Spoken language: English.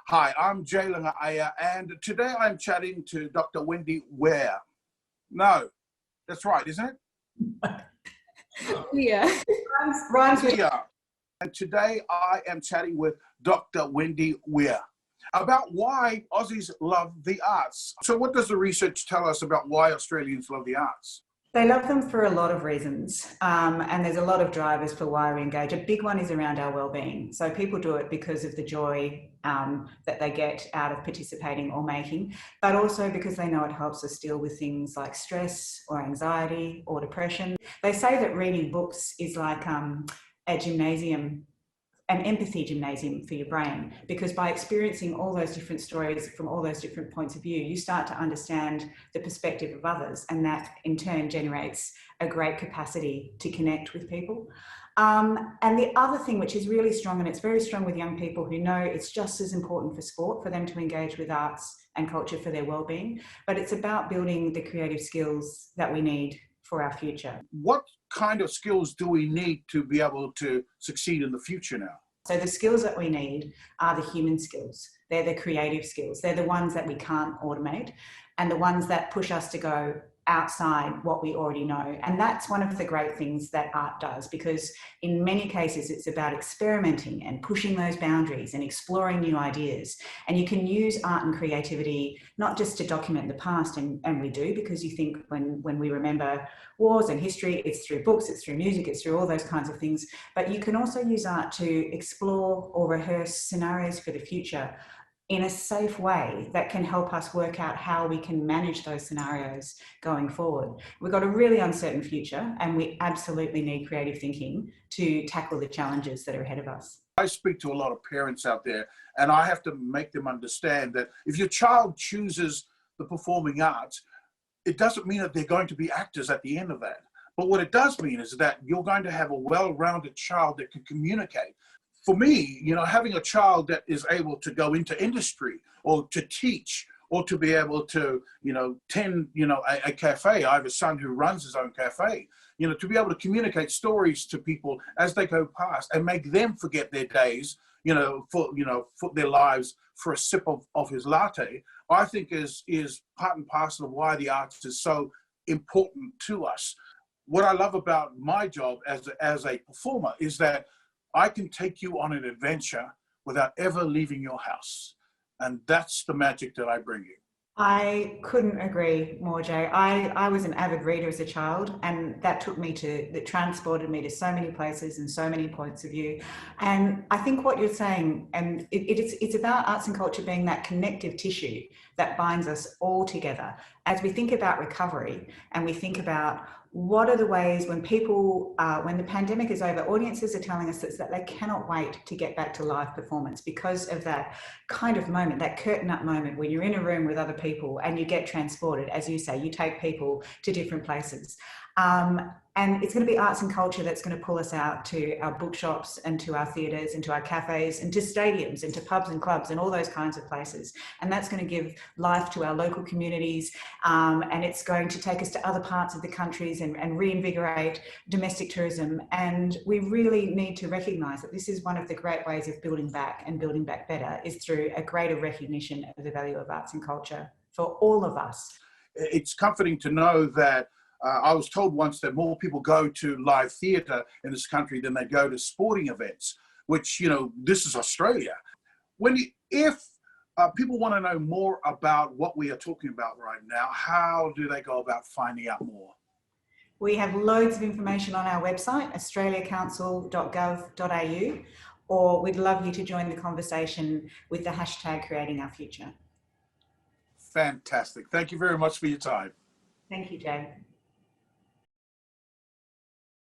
Hi, I'm Jay Laga'aia, and today I'm chatting to Dr. Wendy Were. No, that's right, isn't it? Yeah. Rhymes with. Yeah. And today I am chatting with Dr. Wendy Were about why Aussies love the arts. So what does the research tell us about why Australians love the arts? They love them for a lot of reasons, and there's a lot of drivers for why we engage. A big one is around our well-being. So people do it because of the joy that they get out of participating or making, but also because they know it helps us deal with things like stress or anxiety or depression. They say that reading books is like a gymnasium, an empathy gymnasium for your brain, because by experiencing all those different stories from all those different points of view, you start to understand the perspective of others, and that in turn generates a great capacity to connect with people. And the other thing which is really strong, and it's very strong with young people who know it's just as important for sport for them to engage with arts and culture for their well-being, but it's about building the creative skills that we need for our future. What kind of skills do we need to be able to succeed in the future now? So the skills that we need are the human skills. They're the creative skills. They're the ones that we can't automate, and the ones that push us to go outside what we already know. And that's one of the great things that art does, because in many cases it's about experimenting and pushing those boundaries and exploring new ideas. And you can use art and creativity not just to document the past, and we do, because you think when we remember wars and history, it's through books, it's through music, it's through all those kinds of things. But you can also use art to explore or rehearse scenarios for the future in a safe way that can help us work out how we can manage those scenarios going forward. We've got a really uncertain future, and we absolutely need creative thinking to tackle the challenges that are ahead of us. I speak to a lot of parents out there, and I have to make them understand that if your child chooses the performing arts, it doesn't mean that they're going to be actors at the end of that. But what it does mean is that you're going to have a well-rounded child that can communicate. For me, having a child that is able to go into industry or to teach or to be able to, tend, a cafe. I have a son who runs his own cafe, to be able to communicate stories to people as they go past and make them forget their days, for their lives for a sip of his latte, I think is part and parcel of why the arts is so important to us. What I love about my job as a performer is that I can take you on an adventure without ever leaving your house. And that's the magic that I bring you. I couldn't agree more, Jay. I was an avid reader as a child, and that transported me to so many places and so many points of view. And I think what you're saying, and it's about arts and culture being that connective tissue that binds us all together. As we think about recovery and we think about what are the ways when the pandemic is over, audiences are telling us that they cannot wait to get back to live performance because of that kind of moment, that curtain up moment when you're in a room with other people and you get transported, as you say, you take people to different places. And it's going to be arts and culture that's going to pull us out to our bookshops and to our theatres and to our cafes and to stadiums and to pubs and clubs and all those kinds of places. And that's going to give life to our local communities, and it's going to take us to other parts of the countries and reinvigorate domestic tourism. And we really need to recognise that this is one of the great ways of building back and building back better, is through a greater recognition of the value of arts and culture for all of us. It's comforting to know that I was told once that more people go to live theatre in this country than they go to sporting events, which, this is Australia. If people want to know more about what we are talking about right now, how do they go about finding out more? We have loads of information on our website, australiacouncil.gov.au, or we'd love you to join the conversation with the hashtag Creating Our Future. Fantastic. Thank you very much for your time. Thank you, Jay.